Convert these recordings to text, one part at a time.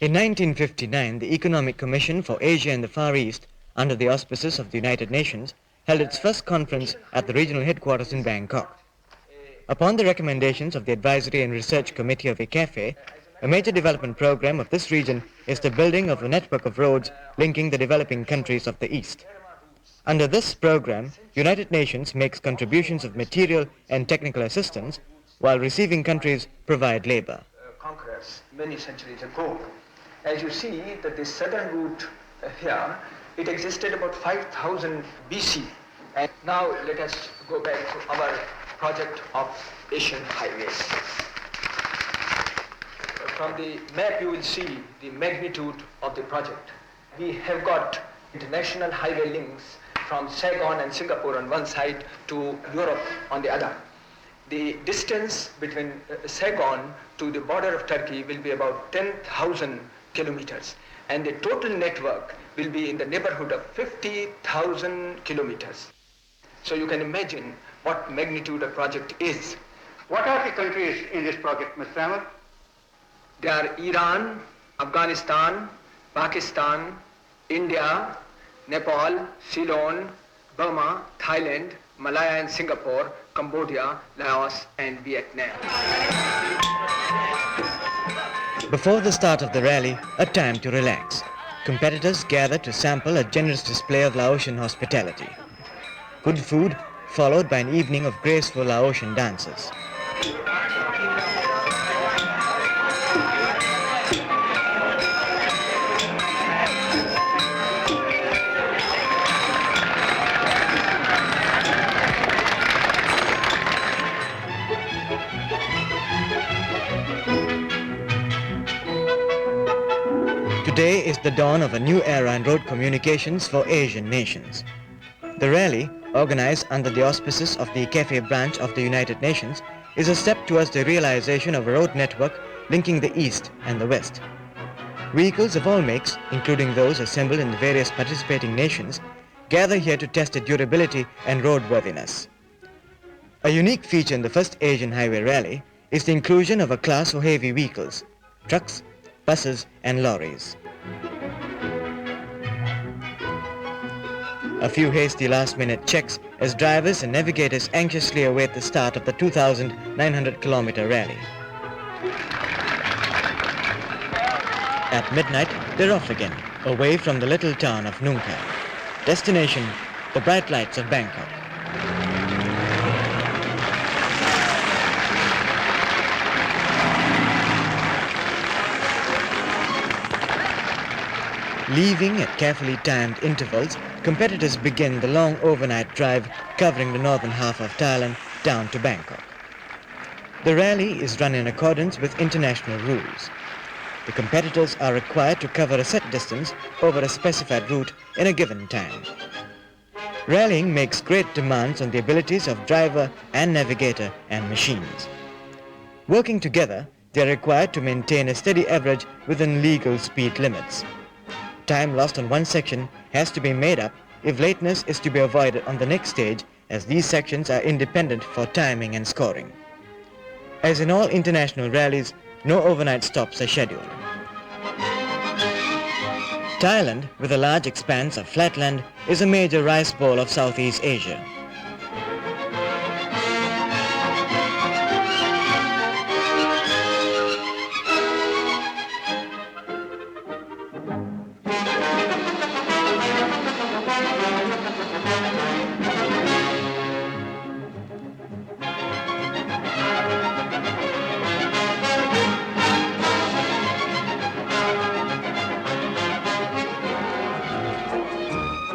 In 1959, the Economic Commission for Asia and the Far East, under the auspices of the United Nations, held its first conference at the regional headquarters in Bangkok. Upon the recommendations of the Advisory and Research Committee of ICAFE, a major development program of this region is the building of a network of roads linking the developing countries of the East. Under this program, United Nations makes contributions of material and technical assistance, while receiving countries provide labor. Conquerors many centuries ago. As you see that the southern route here, it existed about 5000 BC. And now let us go back to our project of Asian highways. From the map you will see the magnitude of the project. We have got international highway links from Saigon and Singapore on one side to Europe on the other. The distance between Saigon to the border of Turkey will be about 10,000 kilometers, and the total network will be in the neighborhood of 50,000 kilometers. So you can imagine what magnitude a project is. What are the countries in this project, Mr. Ahmed? They are Iran, Afghanistan, Pakistan, India, Nepal, Ceylon, Burma, Thailand, Malaya and Singapore, Cambodia, Laos and Vietnam. Before the start of the rally, a time to relax. Competitors gather to sample a generous display of Laotian hospitality. Good food, followed by an evening of graceful Laotian dances. Today is the dawn of a new era in road communications for Asian nations. The rally, organized under the auspices of the ICAFE branch of the United Nations, is a step towards the realization of a road network linking the East and the West. Vehicles of all makes, including those assembled in the various participating nations, gather here to test their durability and roadworthiness. A unique feature in the first Asian Highway Rally is the inclusion of a class for heavy vehicles, trucks, buses and lorries. A few hasty last-minute checks as drivers and navigators anxiously await the start of the 2,900-kilometer rally. At midnight, they're off again, away from the little town of Nung Khai. Destination, the bright lights of Bangkok. Leaving at carefully timed intervals, competitors begin the long overnight drive covering the northern half of Thailand down to Bangkok. The rally is run in accordance with international rules. The competitors are required to cover a set distance over a specified route in a given time. Rallying makes great demands on the abilities of driver and navigator and machines. Working together, they are required to maintain a steady average within legal speed limits. Time lost on one section has to be made up if lateness is to be avoided on the next stage, as these sections are independent for timing and scoring. As in all international rallies, no overnight stops are scheduled. Thailand, with a large expanse of flatland, is a major rice bowl of Southeast Asia.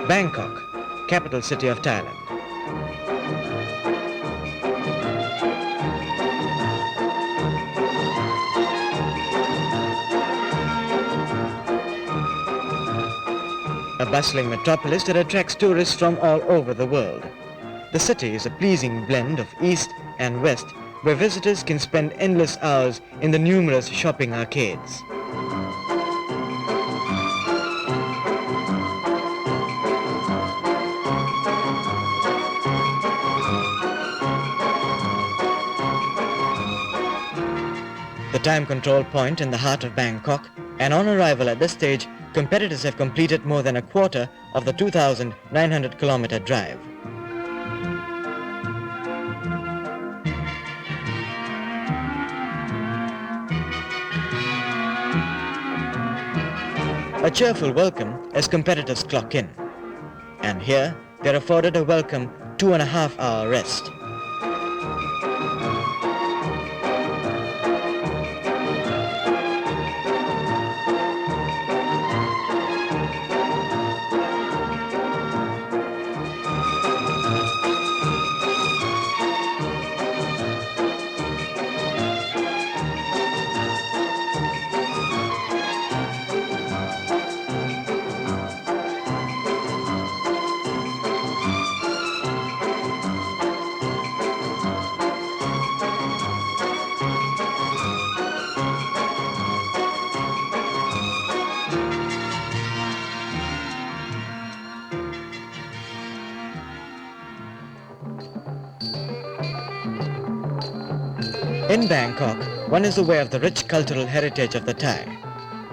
Bangkok, capital city of Thailand. A bustling metropolis that attracts tourists from all over the world. The city is a pleasing blend of East and West, where visitors can spend endless hours in the numerous shopping arcades. The time control point in the heart of Bangkok, and on arrival at this stage, competitors have completed more than a quarter of the 2,900-kilometer drive. A cheerful welcome as competitors clock in. And here, they're afforded a welcome 2.5-hour rest. In Bangkok, one is aware of the rich cultural heritage of the Thai.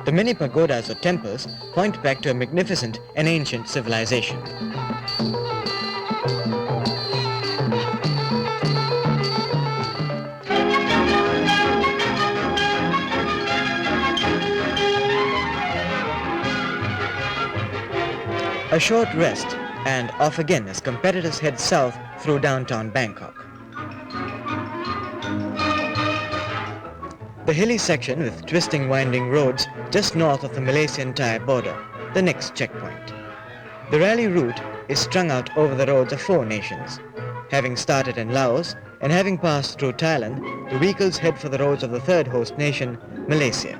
The many pagodas or temples point back to a magnificent and ancient civilization. A short rest and off again as competitors head south through downtown Bangkok. The hilly section with twisting winding roads just north of the Malaysian-Thai border, the next checkpoint. The rally route is strung out over the roads of 4 nations. Having started in Laos and having passed through Thailand, the vehicles head for the roads of the third host nation, Malaysia.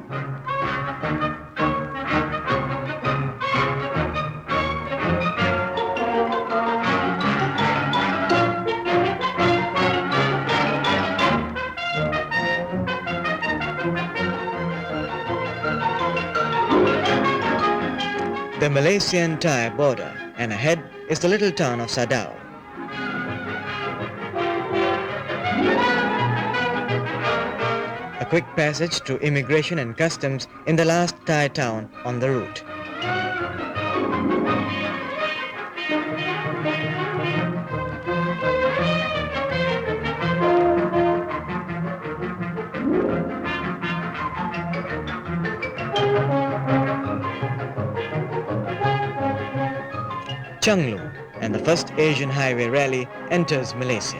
The Malaysian-Thai border, and ahead is the little town of Sadao. A quick passage through immigration and customs in the last Thai town on the route. Changlung, and the first Asian highway rally enters Malaysia.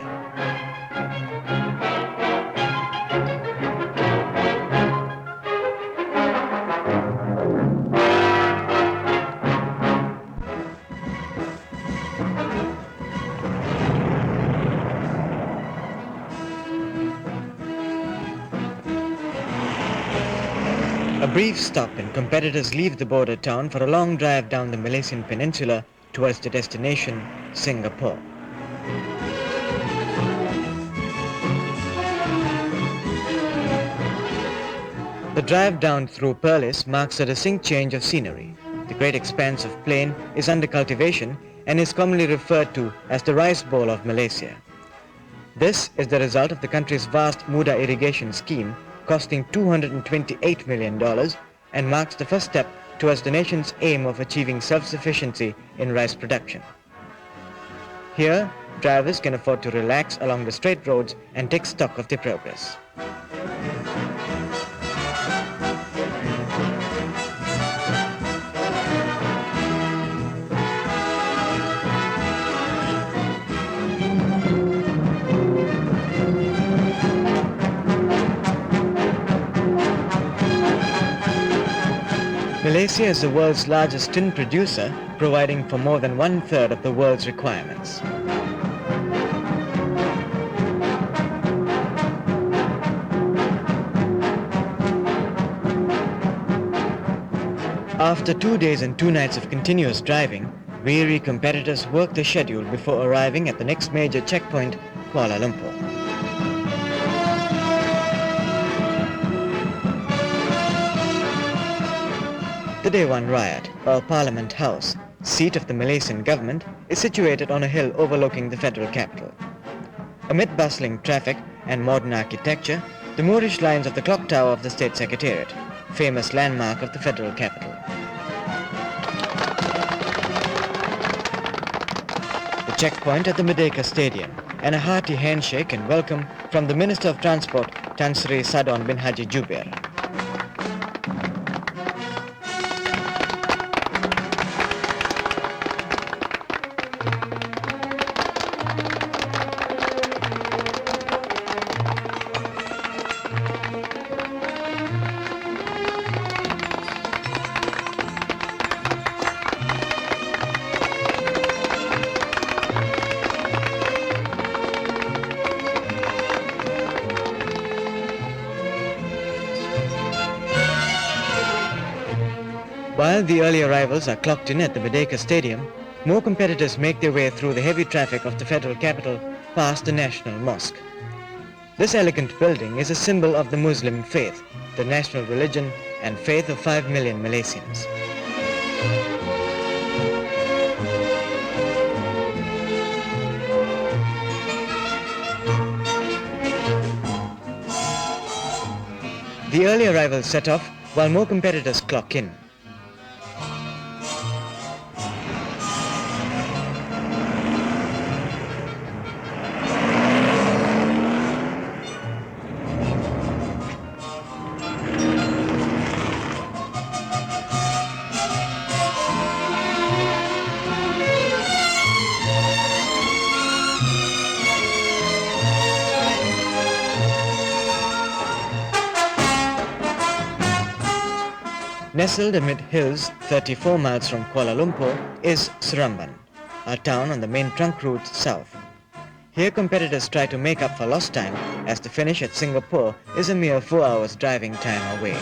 A brief stop and competitors leave the border town for a long drive down the Malaysian peninsula towards the destination, Singapore. The drive down through Perlis marks a distinct change of scenery. The great expanse of plain is under cultivation and is commonly referred to as the Rice Bowl of Malaysia. This is the result of the country's vast Muda irrigation scheme, costing $228 million, and marks the first step towards the nation's aim of achieving self-sufficiency in rice production. Here, drivers can afford to relax along the straight roads and take stock of their progress. Malaysia is the world's largest tin producer, providing for more than 1/3 of the world's requirements. After 2 days and 2 nights of continuous driving, weary competitors work the schedule before arriving at the next major checkpoint, Kuala Lumpur. The Day 1 Riot, or Parliament House, seat of the Malaysian government, is situated on a hill overlooking the federal capital. Amid bustling traffic and modern architecture, the Moorish lines of the clock tower of the State Secretariat, famous landmark of the federal capital. The checkpoint at the Merdeka Stadium, and a hearty handshake and welcome from the Minister of Transport, Tan Sri Sadon bin Haji Jubair. While the early arrivals are clocked in at the Merdeka Stadium, more competitors make their way through the heavy traffic of the federal capital past the National Mosque. This elegant building is a symbol of the Muslim faith, the national religion and faith of 5 million Malaysians. The early arrivals set off while more competitors clock in. Nestled amid hills 34 miles from Kuala Lumpur is Seremban, a town on the main trunk route south. Here competitors try to make up for lost time as the finish at Singapore is a mere 4 hours driving time away.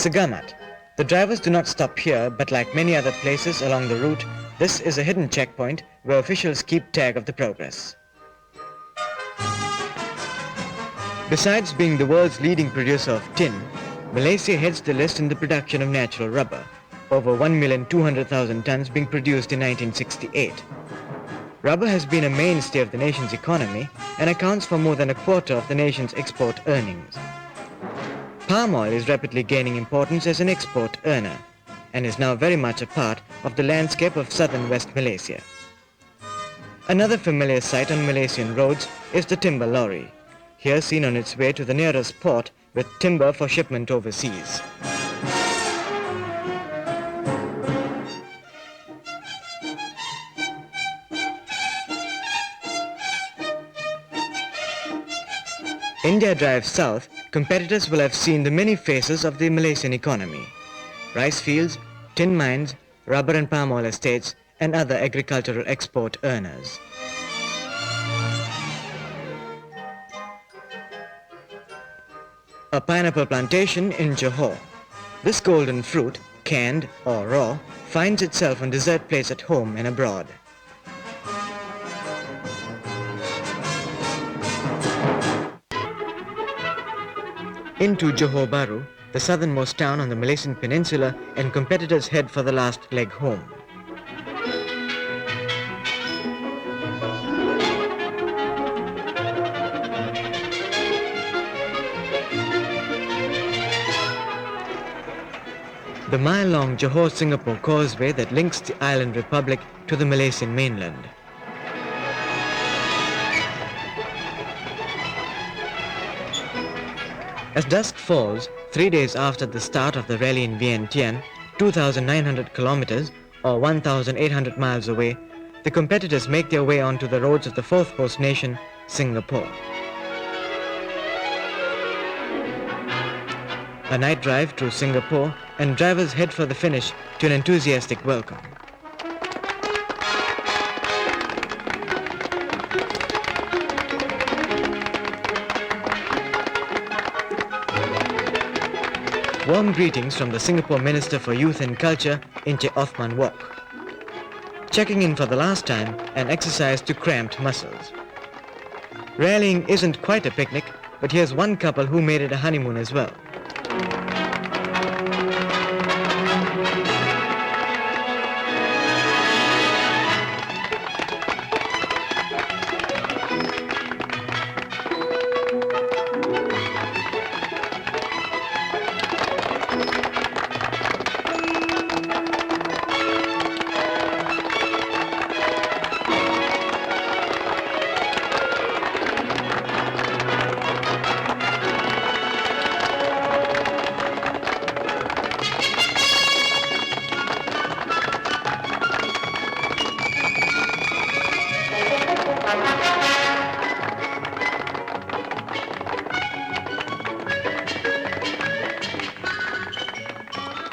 Segamat. The drivers do not stop here, but like many other places along the route, this is a hidden checkpoint where officials keep tag of the progress. Besides being the world's leading producer of tin, Malaysia heads the list in the production of natural rubber, over 1,200,000 tons being produced in 1968. Rubber has been a mainstay of the nation's economy and accounts for more than a quarter of the nation's export earnings. Palm oil is rapidly gaining importance as an export earner and is now very much a part of the landscape of southern West Malaysia. Another familiar sight on Malaysian roads is the timber lorry, here seen on its way to the nearest port with timber for shipment overseas. India drives south, competitors will have seen the many faces of the Malaysian economy: rice fields, tin mines, rubber and palm oil estates, and other agricultural export earners. A pineapple plantation in Johor. This golden fruit, canned or raw, finds itself on dessert plates at home and abroad. Into Johor Bahru, the southernmost town on the Malaysian peninsula, and competitors head for the last leg home. The mile-long Johor-Singapore causeway that links the island republic to the Malaysian mainland. As dusk falls, 3 days after the start of the rally in Vientiane, 2,900 kilometers or 1,800 miles away, the competitors make their way onto the roads of the fourth host nation, Singapore. A night drive through Singapore, and drivers head for the finish to an enthusiastic welcome. Warm greetings from the Singapore Minister for Youth and Culture, Encik Othman Wok. checking in for the last time, and exercise to cramped muscles. Rallying isn't quite a picnic, but here's one couple who made it a honeymoon as well.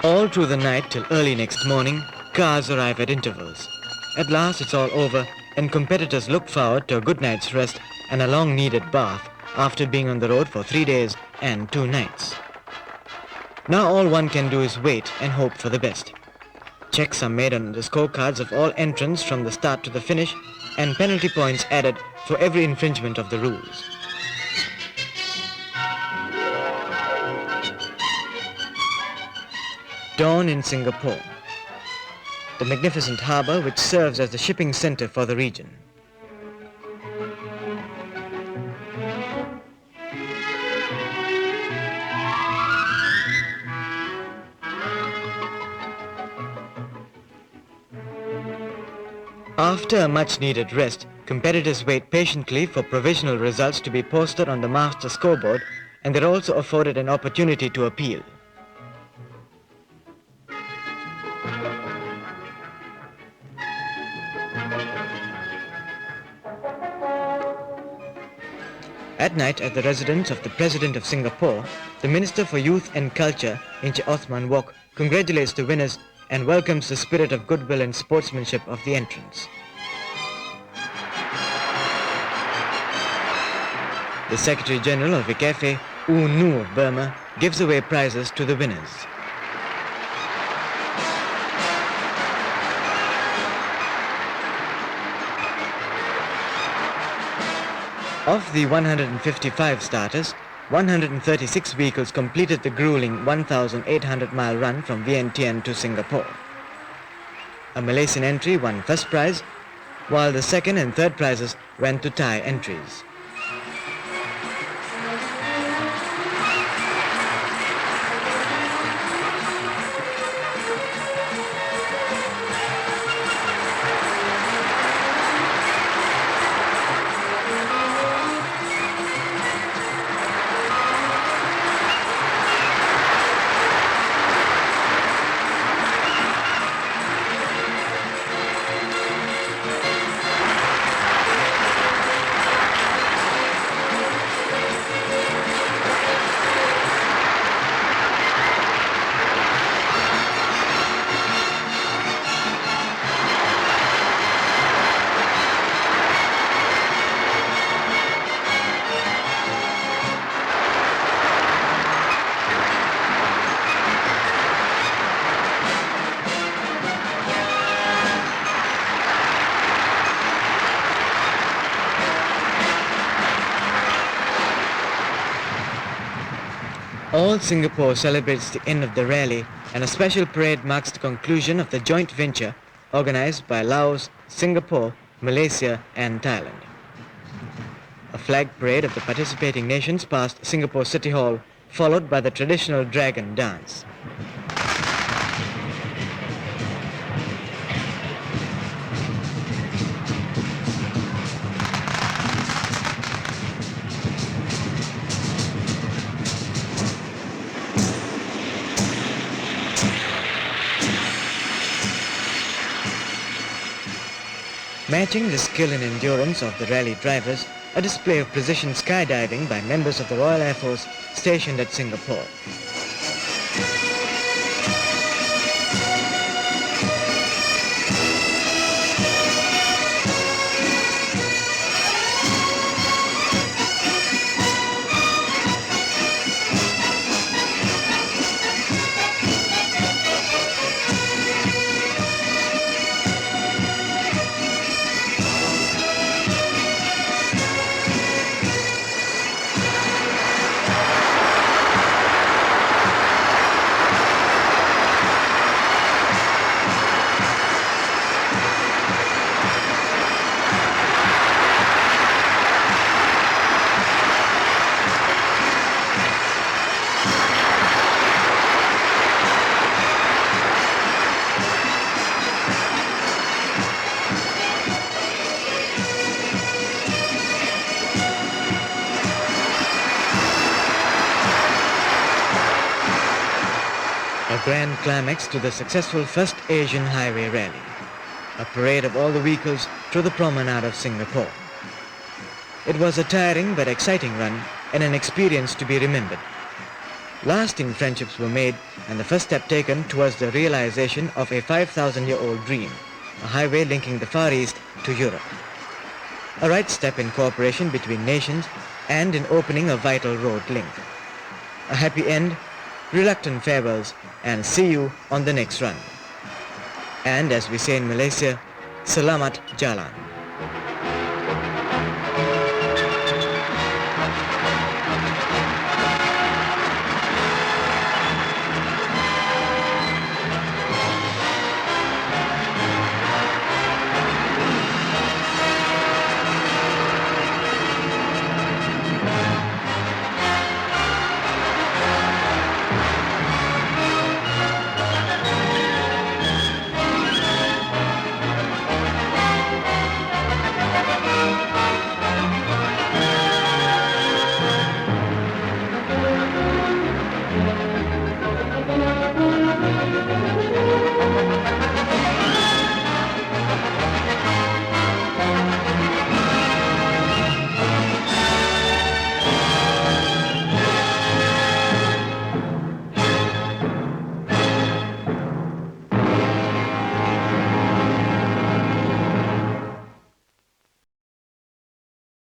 All through the night till early next morning, cars arrive at intervals. At last it's all over, and competitors look forward to a good night's rest and a long-needed bath after being on the road for 3 days and 2 nights. Now all one can do is wait and hope for the best. Checks are made on the scorecards of all entrants from the start to the finish, and penalty points added for every infringement of the rules. Dawn in Singapore, the magnificent harbour which serves as the shipping centre for the region. After a much-needed rest, competitors wait patiently for provisional results to be posted on the master scoreboard, and they're also afforded an opportunity to appeal. At night, at the residence of the President of Singapore, the Minister for Youth and Culture, Encik Othman Wok, congratulates the winners and welcomes the spirit of goodwill and sportsmanship of the entrants. The Secretary General of ICAFE, U Nu of Burma, gives away prizes to the winners. Of the 155 starters, 136 vehicles completed the grueling 1,800-mile run from Vientiane to Singapore. A Malaysian entry won first prize, while the second and third prizes went to Thai entries. All Singapore celebrates the end of the rally, and a special parade marks the conclusion of the joint venture organized by Laos, Singapore, Malaysia and Thailand. A flag parade of the participating nations passed Singapore City Hall, followed by the traditional dragon dance. Matching the skill and endurance of the rally drivers, a display of precision skydiving by members of the Royal Air Force stationed at Singapore. A grand climax to the successful first Asian highway rally. A parade of all the vehicles through the promenade of Singapore. It was a tiring but exciting run and an experience to be remembered. Lasting friendships were made and the first step taken towards the realization of a 5,000-year-old dream, a highway linking the Far East to Europe. A right step in cooperation between nations and in opening a vital road link. A happy end, reluctant farewells, and see you on the next run. And as we say in Malaysia, Selamat Jalan.